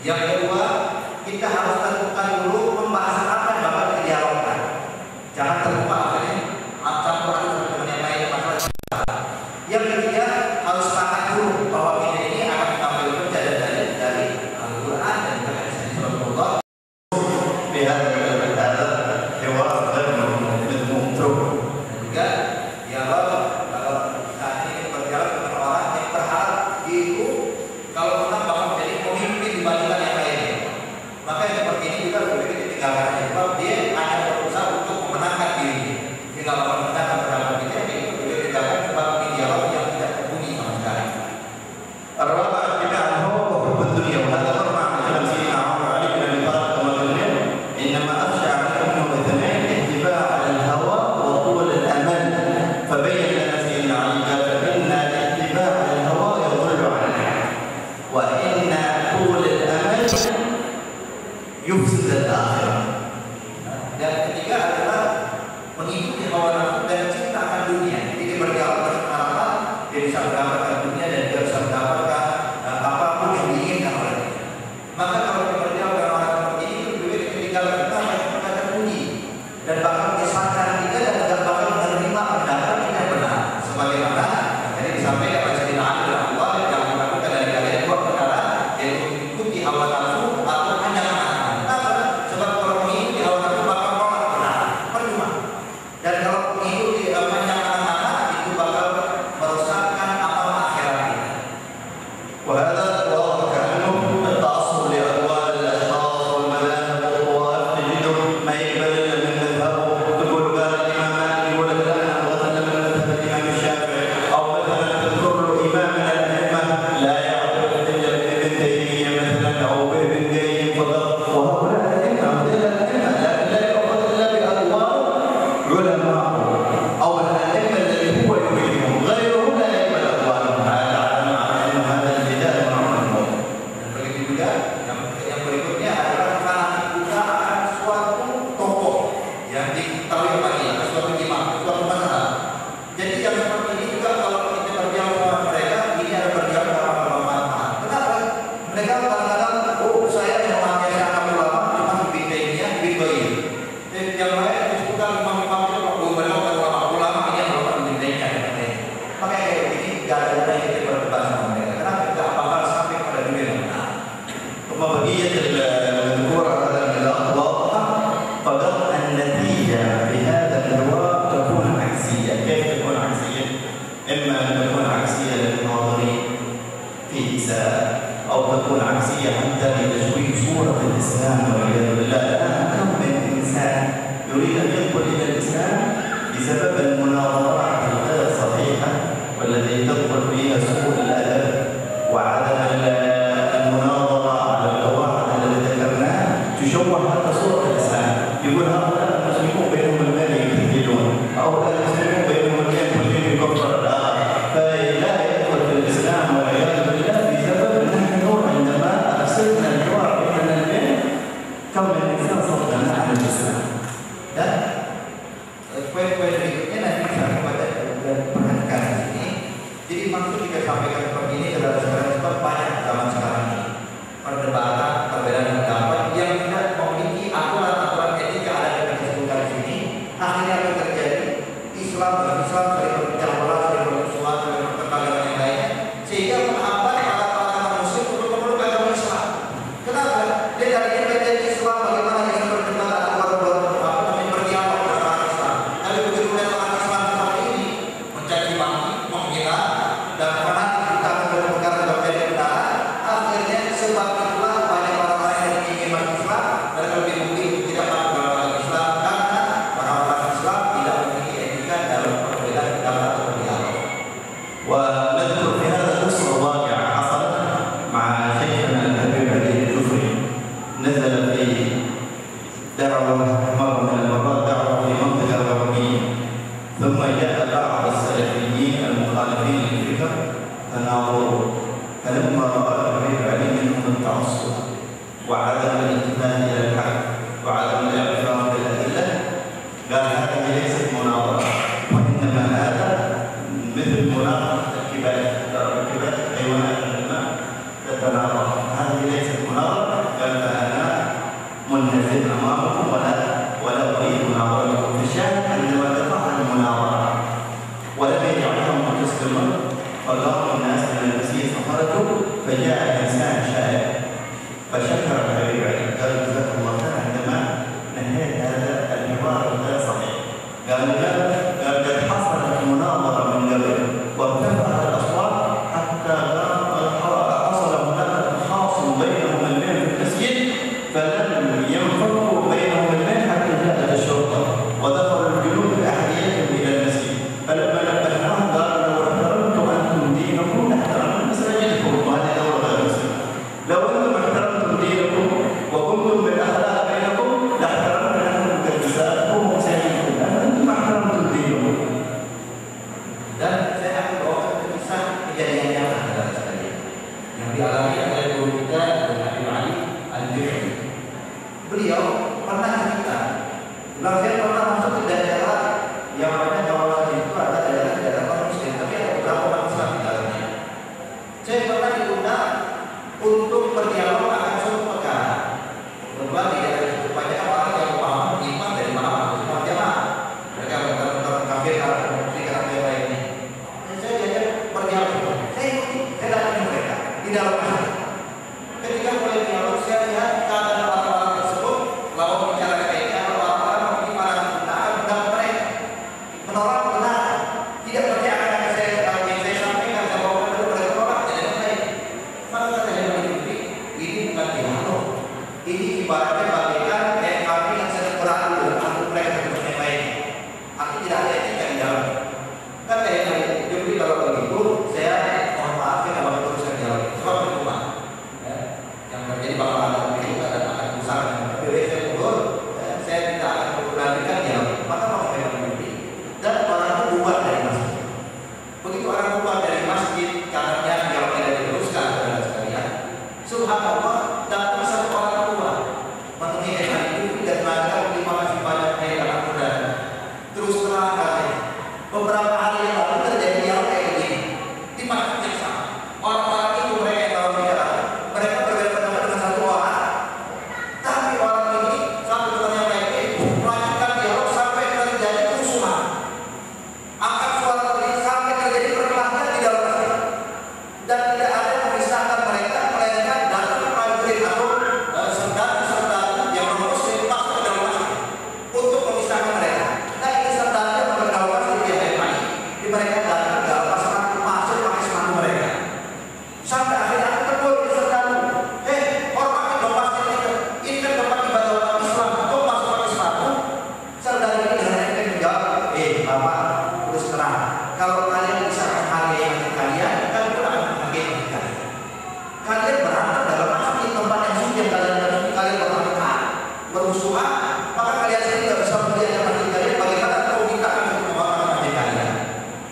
Yang kedua, kita harus tentukan dulu pembahasan apa yang bakal kita dialogkan. Jangan terlupa akhirnya campur aduk dengan yang lain masalah. Yang ketiga, harus sepakat dulu bahwa kita ini akan mengambil dalil dari Al-Quran dan juga hadis Rasulullah. Biar هذه ليست مناظرة إنسان شائع فشكر الحبيب عليه قال جزاك الله خير عندما نهيت هذا الحوار غير صحيح. قال قد حصلت مناظرة من قبل وارتفعت الأصوات حتى حصل هناك تخاصم بينهم البين في المسجد فلم ينفكوا بينهم البين حتى جاءت الشرطة ودخل الجنود بأحذيتهم إلى المسجد. فلما نبهناهم قالوا لو احترمتم أنتم دينكم لاحترمنا مساجدكم وهذه دورة غير مسلمة. لو أنتم احترمتم دينكم وقمتم بالأخلاق بينكم لاحترمنا نحن نساءكم ومساجدكم لكن أنتم احترمتم دينكم. Dan saya akan bawakan kisah kejadian yang ada sekali yang dialami oleh guru kita Nabi Ali Al-Juhri. Beliau pernah cerita, bilang saya pernah masuk ke daerah yang mana kawasan itu ada daerah non-Muslim, tapi ada beberapa orang Islam di dalamnya. Saya pernah diundang untuk berdialog akan suatu perkara. Kebetulan di daerah itu banyak orang yang paham iman dari mana Islam jamaah. Mereka bukan kafir atau musyrik atau yang lainnya. Saya diajak berdialog. Saya ikuti, saya datangi mereka di dalam masjid. Ketika mulai dialog, saya lihat keadaan orang-orang tersebut lalu bicara kayaknya orang-orang mungkin para benar mereka menolak benar, tidak percaya akan yang saya sampaikan. Saya bawakan dulu mereka menolak, tidak baik. Maka saya mengikuti, ini bukan dialog. Ini ibaratnya bagaikan kayak kami yang sedang beradu untuk mereka yang baik. Aku tidak ada etika di dalam. Kan saya jadi kalau begitu saya mohon maaf ya kalau terus dialog. Sebab cuma yang terjadi bakal ada begitu dan akan besar. Tapi saya mundur, saya tidak akan berlanjutkan dialog. Maka mau saya mengikuti dan orang itu bubar dari masjid. Begitu orang bubar dari masjid karena dialog tidak diteruskan saudara sekalian. Subhanallah, datang satu orang tua menemui Ehan itu dan mengatakan terima kasih banyak anak muda. Terus terang katanya, beberapa hari yang lalu terjadi dialog kayak begini di masjid yang sama. Orang-orang itu mereka yang tahu bicara, mereka berbeda pendapat dengan satu orang, tapi orang ini satu dengan yang lainnya melanjutkan dialog sampai terjadi kerusuhan. Angkat suara teriak sampai terjadi perkelahian di dalam masjid dan tidak ada yang memisahkan mereka, melainkan datang prajurit atau serdadu yang non-Muslim masuk ke dalam masjid untuk memisahkan mereka. Nah ini serdadu yang mengenal masjid yang baik, di mereka datang ke dalam masjid masuk pakai sepatu mereka. Sampai akhirnya aku tegur di serdadu, hormati dong masjid ini kan tempat ibadah umat Islam, kok masuk pakai sepatu? Serdadu ini dengan enteng menjawab, bapak terus terang, kalau kalian bisa menghargai hati kalian, kalian pun akan menghargai hati kalian. Kalian berantem dalam masjid tempat yang suci yang kalian berangkat bermusuhan, maka kalian sendiri tidak bisa melihat masjid kalian. Bagaimana kalau kita akan menghormati masjid kalian?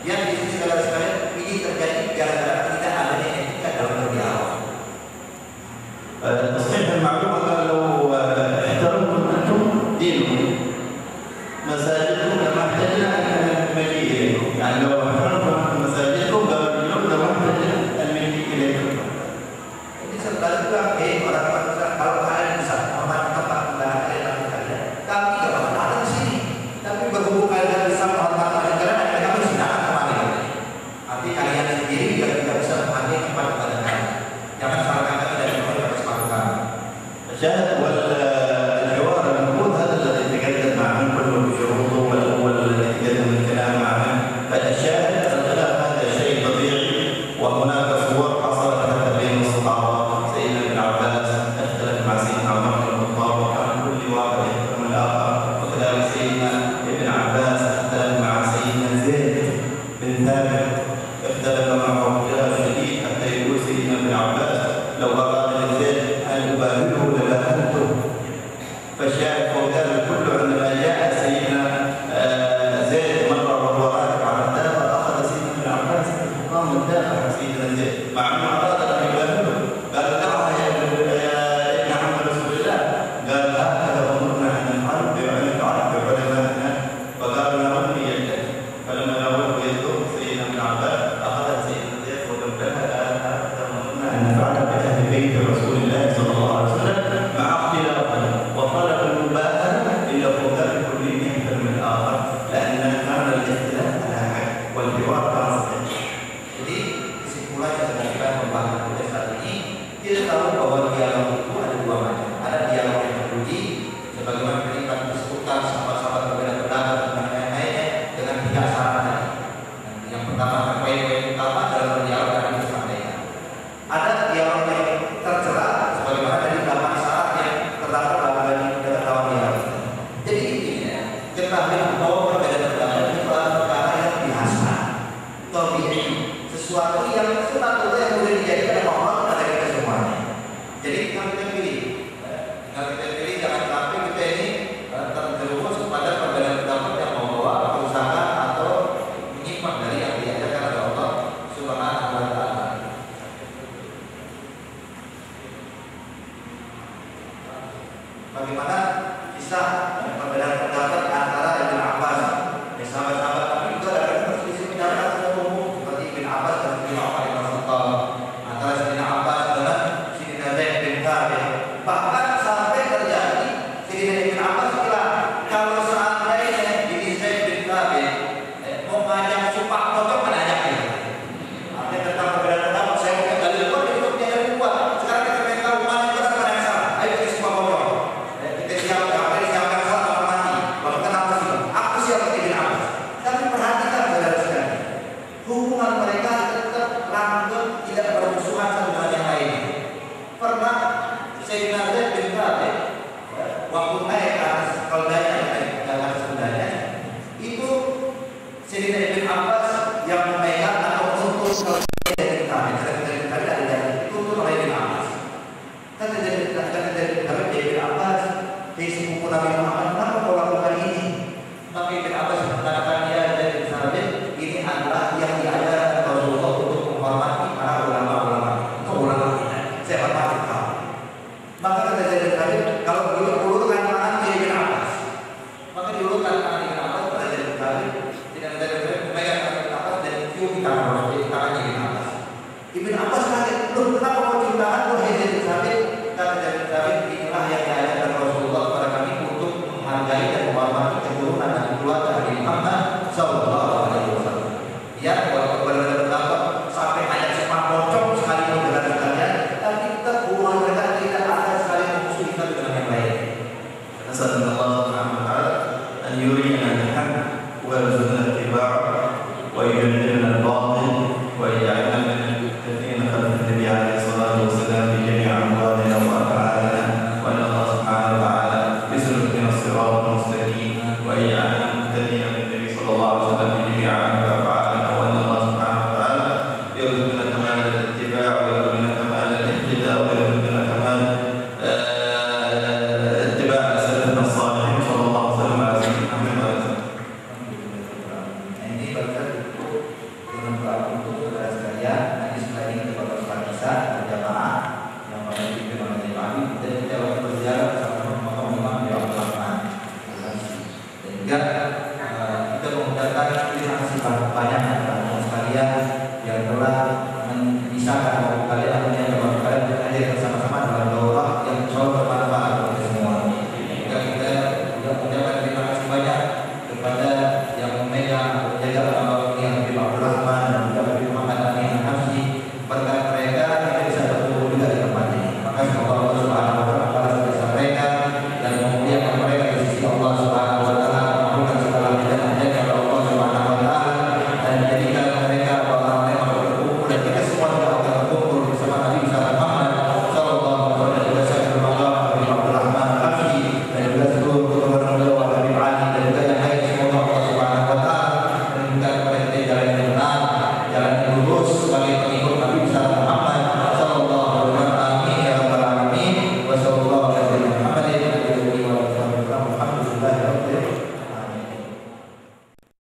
Yang di sini sekalian ini terjadi gara-gara tidak adanya etika dalam berdialog. تصحيح المعلومة قال لو احترمتم أنتم دينكم مساجدكم لما احتجنا المجيء إليكم. يعني لو احترمتم أنتم مساجدكم قالوا لما احتجنا المجيء إليكم. Ini sebenarnya orang-orang Islam kalau kalian bisa menghormati tempat ibadah kalian kalian, kami tidak bakal ada di sini. Tapi berhubung kalian bisa menghormati tempat kalian, kami tidak akan kembali. Arti kalian sendiri juga tidak bisa menghargai tempat ibadah kalian. Jangan salahkan kami dari tempat sepatu kami. الشاهد والحوار المنقود هذا الذي تقدم معه كله بشروطه والأول الذي تقدم الكلام معه. فالشاهد الخلاف هذا شيء طبيعي وهناك صور حصلت حتى بين الصحابة. سيدنا ابن عباس اختلف مع سيدنا عمر بن الخطاب وكان كل واحد يحترم الآخر. وكذلك سيدنا ابن عباس اختلف مع سيدنا زيد بن ثابت اختلف معه اختلاف شديد حتى يقول سيدنا ابن عباس لو أراد لزيد أن أباهله لباهلته. فالشاهد وكان الكل عندما جاء سيدنا زيد مر وهو راكب على الدابة أخذ سيدنا ابن عباس الحطام الدافع عن سيدنا زيد مع أنه أراد أن يباهله. قال دعها يا ابن عم رسول الله. قال هكذا أمرنا أن نفعل بعلمائنا. فقالوا نرد يده. فلما نرد يده سيدنا ابن عباس أخذ سيدنا زيد وقبلها. قال هكذا أمرنا أن نفعل بأهل بيت رسول الله صلى الله عليه وسلم مع اختلافنا وطلب المباهلة إلا فوقات كل يحترم الآخر لأن كان الاختلاف على حق والحوار كان صحيح. Jadi kesimpulan yang sedang kita membahas pada saat ini Kita tahu bahwa dialog itu ada dua macam. Ada dialog yang terpuji, sebagaimana kita disebutkan sahabat-sahabat berbeda pendapat dan lain-lainnya dengan bijaksana. Yang pertama poin-poin utama dalam berdialog dan disampaikan. Ada dialog yang tercela, sebagaimana dari 8 syarat yang terdapat dalam dalam dialog. Jadi intinya ketahui bahwa perbedaan pendapat itu adalah perkara yang biasa, tabi'i, sesuatu yang sepatutnya yang boleh dijadikan normal pada kita semuanya. Jadi tinggal kita pilih, jangan sampai kita ini terjerumus kepada perbedaan pendapat yang membawa kerusakan atau menyimpang dari yang diajarkan oleh Allah Subhanahu wa Ta'ala. Bagaimana kisah perbedaan pendapat